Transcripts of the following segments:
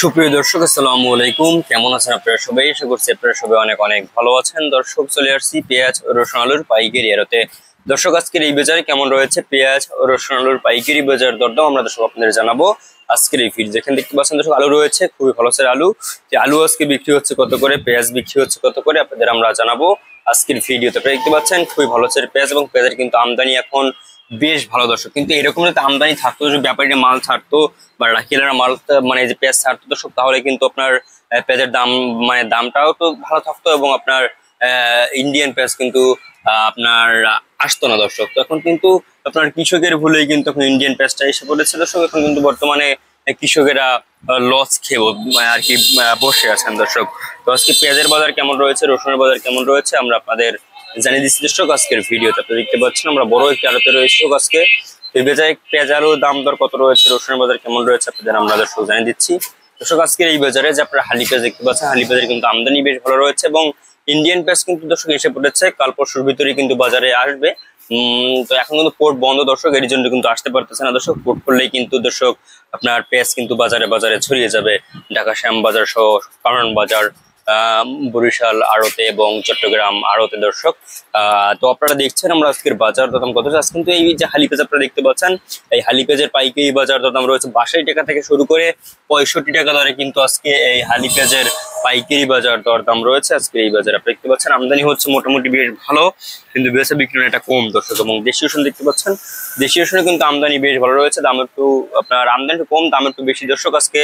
সুপ্রিয় দর্শক, আসসালামু আলাইকুম। কেমন আছেন আপনারা সবাই? আশা করছি আপনারা সবাই অনেক অনেক ভালো আছেন। দর্শক, চলে আসছি পেঁয়াজ ও রসুন আলুর পাইকারি আড়তে। দর্শক, আজকের এই বাজারে কেমন রয়েছে পেঁয়াজ ও রসুন আলুর পাইকারি বাজার দরদাম আমরা দর্শক আপনাদের জানাবো আজকের এই ভিডিও। যেখানে দেখতে পাচ্ছেন দর্শক, আলু রয়েছে খুবই ভালো আলু। যে আলু আজকে বিক্রি হচ্ছে কত করে, পেঁয়াজ বিক্রি হচ্ছে কত করে, আপনাদের আমরা জানাবো আজকের ভিডিওতে। আপনারা দেখতে পাচ্ছেন খুবই ভালো পেঁয়াজ, এবং পেঁয়াজের কিন্তু আমদানি এখন বেশ ভালো দর্শক। কিন্তু এরকম যদি আমদানি থাকতো, ব্যাপারীরা মাল ছাড়তো বা রাখিলারা মাল মানে যে পেঁয়াজ ছাড়তো দর্শক, তাহলে কিন্তু আপনার পেঁয়াজের দাম দামটাও তো ভালো থাকতো, এবং আপনার ইন্ডিয়ান পেঁয়াজ কিন্তু আপনার আসতো না দর্শক। তো এখন কিন্তু আপনার কৃষকের ভুলেই কিন্তু এখন ইন্ডিয়ান পেঁয়াজটা এসে পড়েছে দর্শক। এখন কিন্তু বর্তমানে কৃষকেরা লস খেয়ে আর কি বসে আছেন দর্শক। তো আজকে পেঁয়াজের বাজার কেমন রয়েছে, রসুনের বাজার কেমন রয়েছে, আমরা আপনাদের জানিয়ে দিচ্ছি দর্শক আজকের ভিডিওতে। আপনি দেখতে পাচ্ছেন আমরা বড় একটি আড়তে রয়েছে আজকে। এই বাজারে পেঁয়াজ আলুর দাম দর কত রয়েছে, রসুনের বাজার কেমন রয়েছে, আপনাদের আমরা দর্শক জানিয়ে দিচ্ছি দর্শক। আজকের এই বাজারে যে আপনারা হালি পেঁয়াজ দেখতে পাচ্ছেন, হালি পেঁয়াজের কিন্তু আমদানি বেশ ভালো রয়েছে, এবং ইন্ডিয়ান পেঁয়াজ কিন্তু দর্শক এসে পড়েছে, কাল পরশুর ভিতরেই কিন্তু বাজারে আসবে। তো এখন কিন্তু পোর্ট বন্ধ দর্শক, এর জন্য কিন্তু আসতে পারতেছে না দর্শক। পোর্ট করলেই কিন্তু দর্শক আপনার পেঁয়াজ কিন্তু বাজারে বাজারে ছড়িয়ে যাবে, ঢাকা শ্যামবাজার সহ কারণ বাজার, বরিশাল আড়তে এবং চট্টগ্রাম আড়তে দর্শক। তো আপনারা দেখছেন আমরা আজকের বাজার দরদাম কত। আজ কিন্তু এই যে হালি পেঁয়াজ আপনারা দেখতে পাচ্ছেন, এই হালি পেঁয়াজের পাইকারি বাজার দরদাম রয়েছে 82 টাকা থেকে শুরু করে 65 টাকা দরে কিন্তু আজকে এই হালি পেঁয়াজের পাইকারি বাজার দরদাম রয়েছে আজকে এই বাজারে। আপনারা দেখতে পাচ্ছেন আমদানি হচ্ছে মোটামুটি বেশ ভালো, কিন্তু বেচা বিক্রি এটা কম দর্শক। এবং দেশীয় রসুন দেখতে পাচ্ছেন, দেশীয় রসুনে কিন্তু আমদানি বেশ ভালো রয়েছে, দাম একটু আপনার আমদানি একটু কম, দাম একটু বেশি দর্শক। আজকে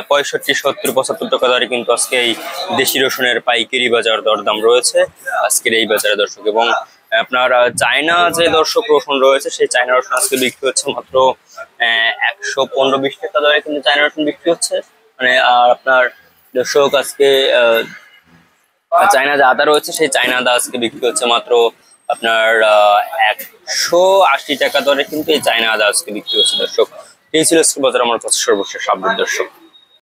65, 70, 75 টাকা দরে কিন্তু আজকে এই দেশি রসুনের পাইকারি বাজার দরদাম রয়েছে আজকের এই বাজারে দর্শক। এবং আপনার চায়না যে দর্শক রসুন রয়েছে, সেই চায়না রসুন আজকে বিক্রি হচ্ছে মাত্র 115-20 টাকা দরে কিন্তু চায়না রসুন বিক্রি হচ্ছে। মানে আর আপনার দর্শক আজকে চায়না যে আদা রয়েছে, সেই চায়না আদা আজকে বিক্রি হচ্ছে মাত্র আপনার 180 টাকা দরে কিন্তু এই চায়না আদা আজকে বিক্রি হচ্ছে দর্শক। এই ছিল বাজার আমার কাছে সর্বশেষ আপডেট দর্শক।